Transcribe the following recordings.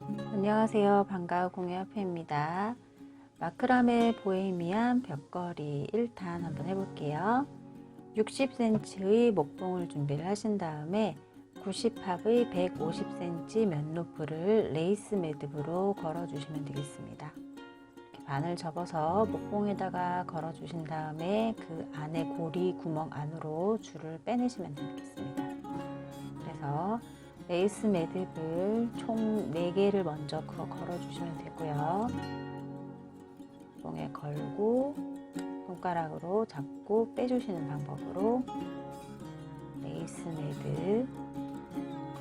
안녕하세요. 반가워 공유협회입니다. 마크라메 보헤미안 벽걸이 1탄 한번 해볼게요. 60cm의 목봉을 준비를 하신 다음에 90합의 150cm 면노프를 레이스 매듭으로 걸어주시면 되겠습니다. 이렇게 반을 접어서 목봉에다가 걸어주신 다음에 그 안에 고리 구멍 안으로 줄을 빼내시면 되겠습니다. 그래서 레이스 매듭을 총 4개를 먼저 걸어주시면 되고요. 목봉에 걸고 손가락으로 잡고 빼주시는 방법으로 레이스 매듭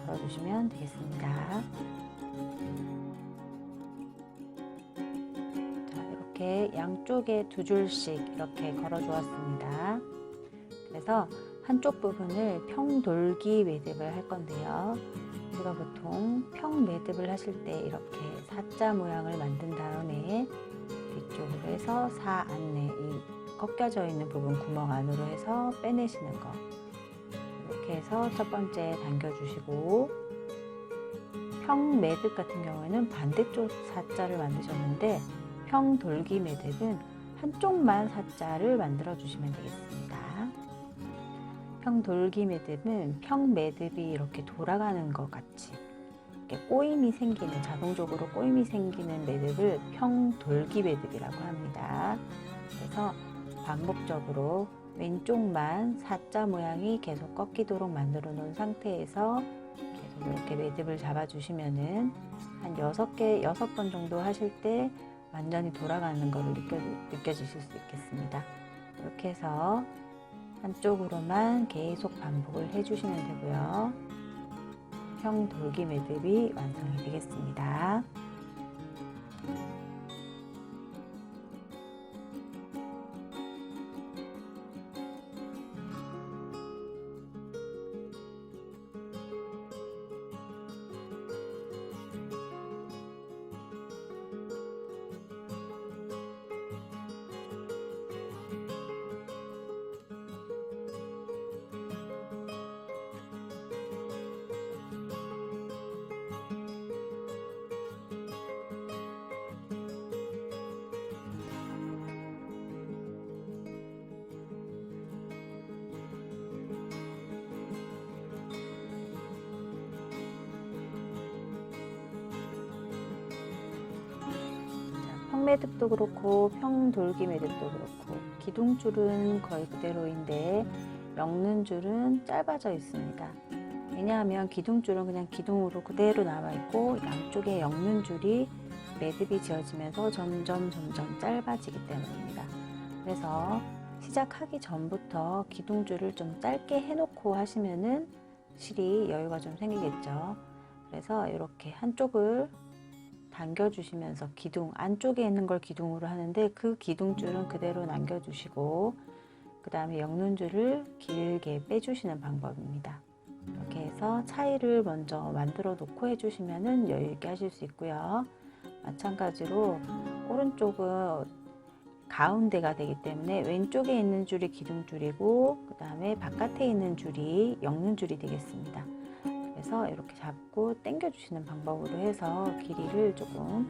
걸어주시면 되겠습니다. 자, 이렇게 양쪽에 2줄씩 이렇게 걸어 주었습니다. 그래서 한쪽 부분을 평돌기 매듭을 할 건데요. 우리가 보통 평 매듭을 하실 때 이렇게 사자 모양을 만든 다음에 뒤쪽으로 해서 사 안에 이 꺾여져 있는 부분 구멍 안으로 해서 빼내시는 거, 이렇게 해서 첫 번째 당겨주시고, 평 매듭 같은 경우에는 반대쪽 사자를 만드셨는데 평 돌기 매듭은 한쪽만 사자를 만들어 주시면 되겠습니다. 평 돌기 매듭은 평 매듭이 이렇게 돌아가는 것 같이 이렇게 꼬임이 생기는, 자동적으로 꼬임이 생기는 매듭을 평 돌기 매듭이라고 합니다. 그래서 반복적으로 왼쪽만 사자 모양이 계속 꺾이도록 만들어 놓은 상태에서 계속 이렇게 매듭을 잡아 주시면은 한 6번 정도 하실 때 완전히 돌아가는 것을 느껴지실 수 있겠습니다. 이렇게 해서 한쪽으로만 계속 반복을 해주시면 되고요. 평 돌기 매듭이 완성이 되겠습니다. 평 매듭도 그렇고 평 돌기 매듭도 그렇고 기둥줄은 거의 그대로인데 엮는 줄은 짧아져 있습니다. 왜냐하면 기둥줄은 그냥 기둥으로 그대로 남아있고 양쪽에 엮는 줄이 매듭이 지어지면서 점점 짧아지기 때문입니다. 그래서 시작하기 전부터 기둥줄을 좀 짧게 해놓고 하시면은 실이 여유가 좀 생기겠죠. 그래서 이렇게 한쪽을 당겨주시면서 기둥 안쪽에 있는 걸 기둥으로 하는데 그 기둥줄은 그대로 남겨주시고, 그 다음에 엮는 줄을 길게 빼주시는 방법입니다. 이렇게 해서 차이를 먼저 만들어 놓고 해주시면 여유 있게 하실 수 있고요. 마찬가지로 오른쪽은 가운데가 되기 때문에 왼쪽에 있는 줄이 기둥줄이고 그 다음에 바깥에 있는 줄이 엮는 줄이 되겠습니다. 그래서 이렇게 잡고 당겨 주시는 방법으로 해서 길이를 조금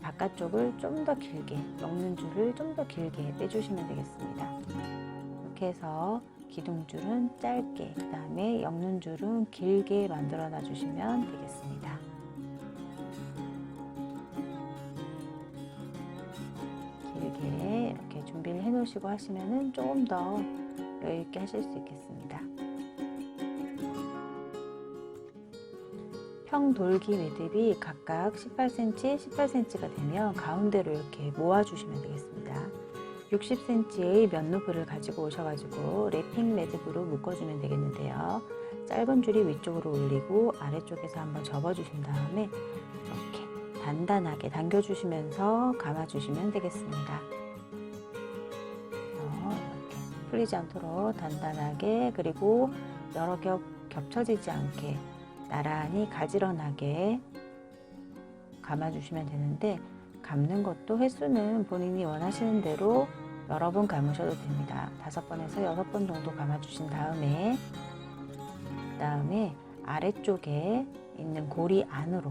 바깥쪽을 좀 더 길게, 엮는 줄을 좀 더 길게 빼주시면 되겠습니다. 이렇게 해서 기둥줄은 짧게, 그 다음에 엮는 줄은 길게 만들어 놔 주시면 되겠습니다. 길게 이렇게 준비를 해 놓으시고 하시면은 조금 더 여유 있게 하실 수 있겠습니다. 평 돌기 매듭이 각각 18cm, 18cm가 되면 가운데로 이렇게 모아주시면 되겠습니다. 60cm의 면누프를 가지고 오셔가지고 랩핑 매듭으로 묶어주면 되겠는데요. 짧은 줄이 위쪽으로 올리고 아래쪽에서 한번 접어주신 다음에 이렇게 단단하게 당겨주시면서 감아주시면 되겠습니다. 이렇게 풀리지 않도록 단단하게, 그리고 여러 겹 겹쳐지지 않게 나란히 가지런하게 감아주시면 되는데, 감는 것도 횟수는 본인이 원하시는 대로 여러 번 감으셔도 됩니다. 5번에서 6번 정도 감아주신 다음에 그 다음에 아래쪽에 있는 고리 안으로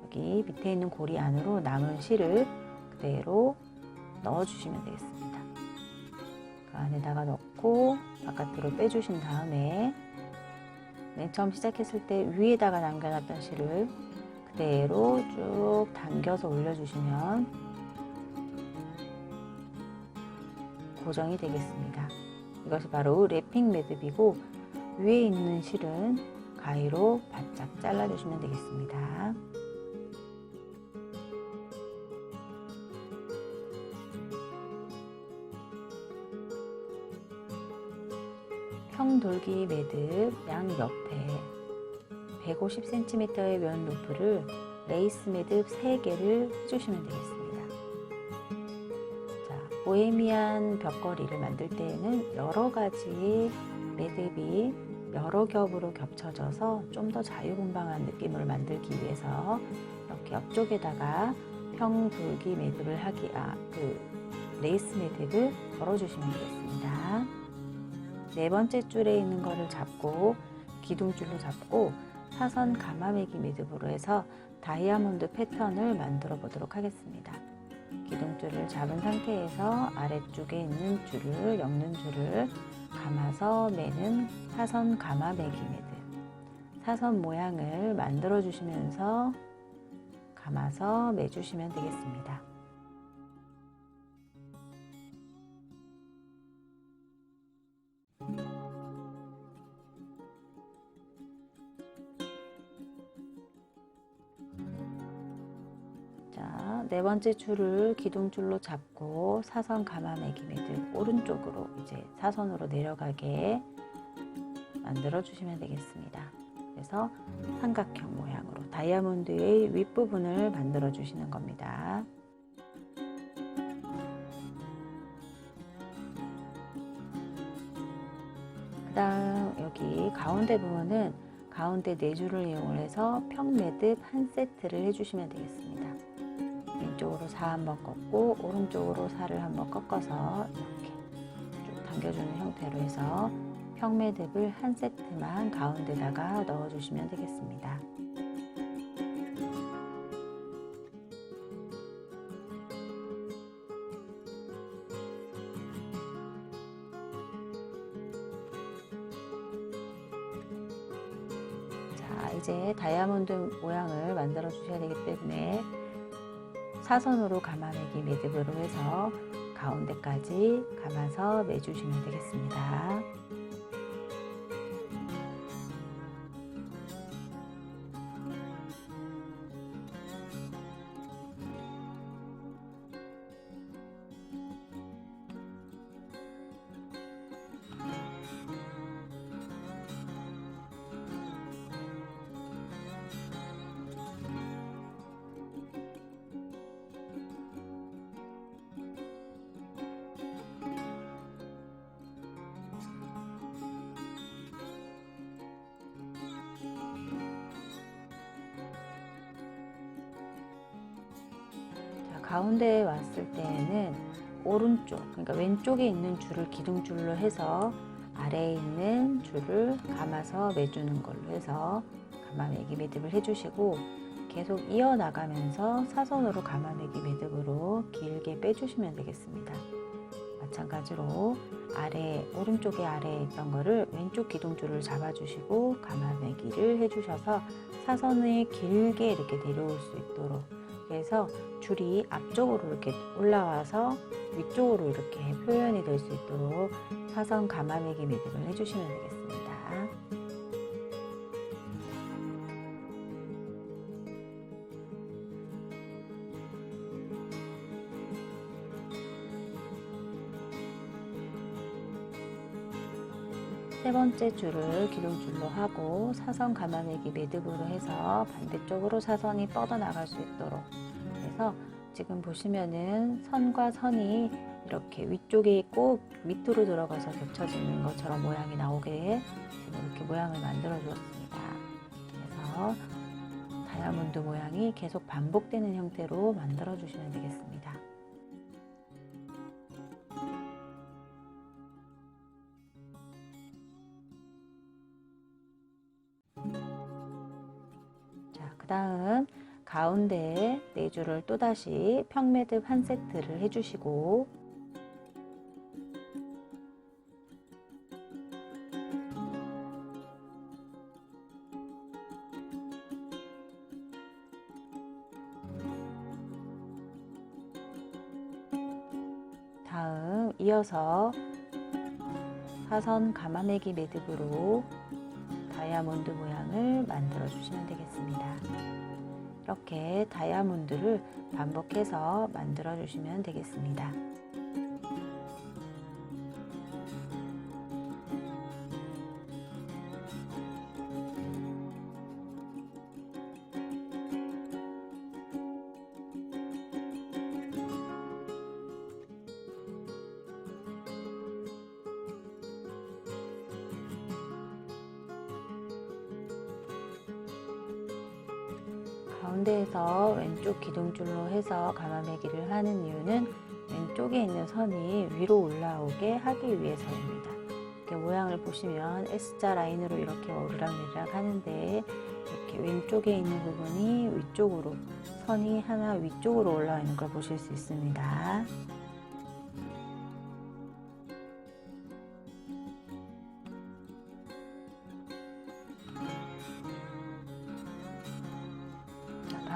여기 밑에 있는 고리 안으로 남은 실을 그대로 넣어주시면 되겠습니다. 그 안에다가 넣고 바깥으로 빼주신 다음에 맨 처음 시작했을 때 위에다가 남겨놨던 실을 그대로 쭉 당겨서 올려주시면 고정이 되겠습니다. 이것이 바로 랩핑 매듭이고 위에 있는 실은 가위로 바짝 잘라주시면 되겠습니다. 평돌기 매듭 양 옆에 150cm의 면 루프를 레이스 매듭 3개를 해주시면 되겠습니다. 자, 보헤미안 벽걸이를 만들 때에는 여러 가지 매듭이 여러 겹으로 겹쳐져서 좀 더 자유분방한 느낌을 만들기 위해서 이렇게 옆쪽에다가 평돌기 매듭을 레이스 매듭을 걸어주시면 되겠습니다. 네 번째 줄에 있는 거를 잡고 기둥줄로 잡고 사선 가마매기 매듭으로 해서 다이아몬드 패턴을 만들어 보도록 하겠습니다. 기둥줄을 잡은 상태에서 아래쪽에 있는 줄을 엮는 줄을 감아서 매는 사선 가마매기 매듭, 사선 모양을 만들어 주시면서 감아서 매주시면 되겠습니다. 자, 네 번째 줄을 기둥줄로 잡고 사선 가마매기 매듭 오른쪽으로 이제 사선으로 내려가게 만들어 주시면 되겠습니다. 그래서 삼각형 모양으로 다이아몬드의 윗부분을 만들어 주시는 겁니다. 그 다음 여기 가운데 부분은 가운데 4줄을 이용해서 평매듭 한 세트를 해주시면 되겠습니다. 왼쪽으로 4 한번 꺾고 오른쪽으로 4를 한번 꺾어서 이렇게 쭉 당겨주는 형태로 해서 평매듭을 한 세트만 가운데다가 넣어주시면 되겠습니다. 자, 이제 다이아몬드 모양을 만들어 주셔야 되기 때문에 사선으로 가마매기 매듭으로 해서 가운데까지 감아서 매주시면 되겠습니다. 가운데에 왔을 때에는 오른쪽, 그러니까 왼쪽에 있는 줄을 기둥줄로 해서 아래에 있는 줄을 감아서 매주는 걸로 해서 가마매기 매듭을 해주시고 계속 이어나가면서 사선으로 가마매기 매듭으로 길게 빼주시면 되겠습니다. 마찬가지로 오른쪽에 아래에 있던 거를 왼쪽 기둥줄을 잡아주시고 가마매기를 해주셔서 사선을 길게 이렇게 내려올 수 있도록 그래서 줄이 앞쪽으로 이렇게 올라와서 위쪽으로 이렇게 표현이 될 수 있도록 사선 가마매기 매듭을 해주시면 되겠습니다. 세 번째 줄을 기둥줄로 하고 사선 가마매기 매듭으로 해서 반대쪽으로 사선이 뻗어나갈 수 있도록 그래서 지금 보시면은 선과 선이 이렇게 위쪽에 있고 밑으로 들어가서 겹쳐지는 것처럼 모양이 나오게 지금 이렇게 모양을 만들어 주었습니다. 그래서 다이아몬드 모양이 계속 반복되는 형태로 만들어 주시면 되겠습니다. 그 다음 가운데에 4줄을 또다시 평매듭 한 세트를 해주시고 다음 이어서 사선 가마매기 매듭으로 다이아몬드 모양을 만들어 주시면 되겠습니다. 이렇게 다이아몬드를 반복해서 만들어 주시면 되겠습니다. 가운데에서 왼쪽 기둥줄로 해서 가마매기를 하는 이유는 왼쪽에 있는 선이 위로 올라오게 하기 위해서입니다. 이렇게 모양을 보시면 S자 라인으로 이렇게 오르락내리락 하는데 이렇게 왼쪽에 있는 부분이 위쪽으로 선이 하나 위쪽으로 올라와 있는 걸 보실 수 있습니다.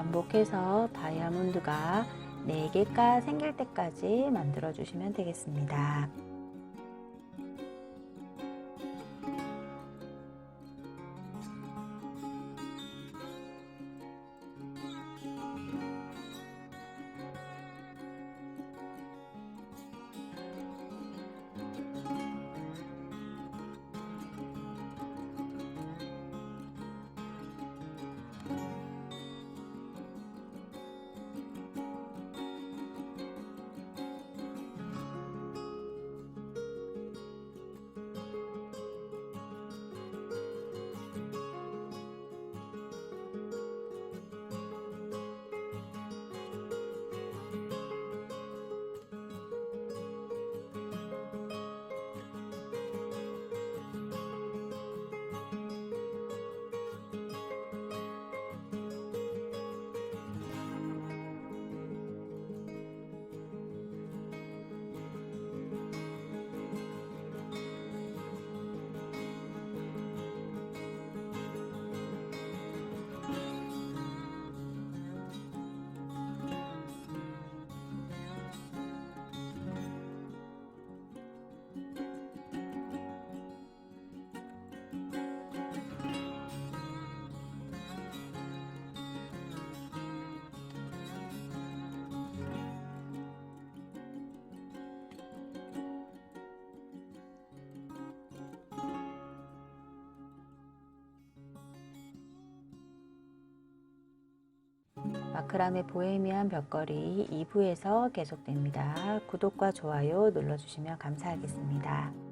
반복해서 다이아몬드가 4개가 생길 때까지 만들어 주시면 되겠습니다. 마크라메 보헤미안 벽걸이 2부에서 계속됩니다. 구독과 좋아요 눌러주시면 감사하겠습니다.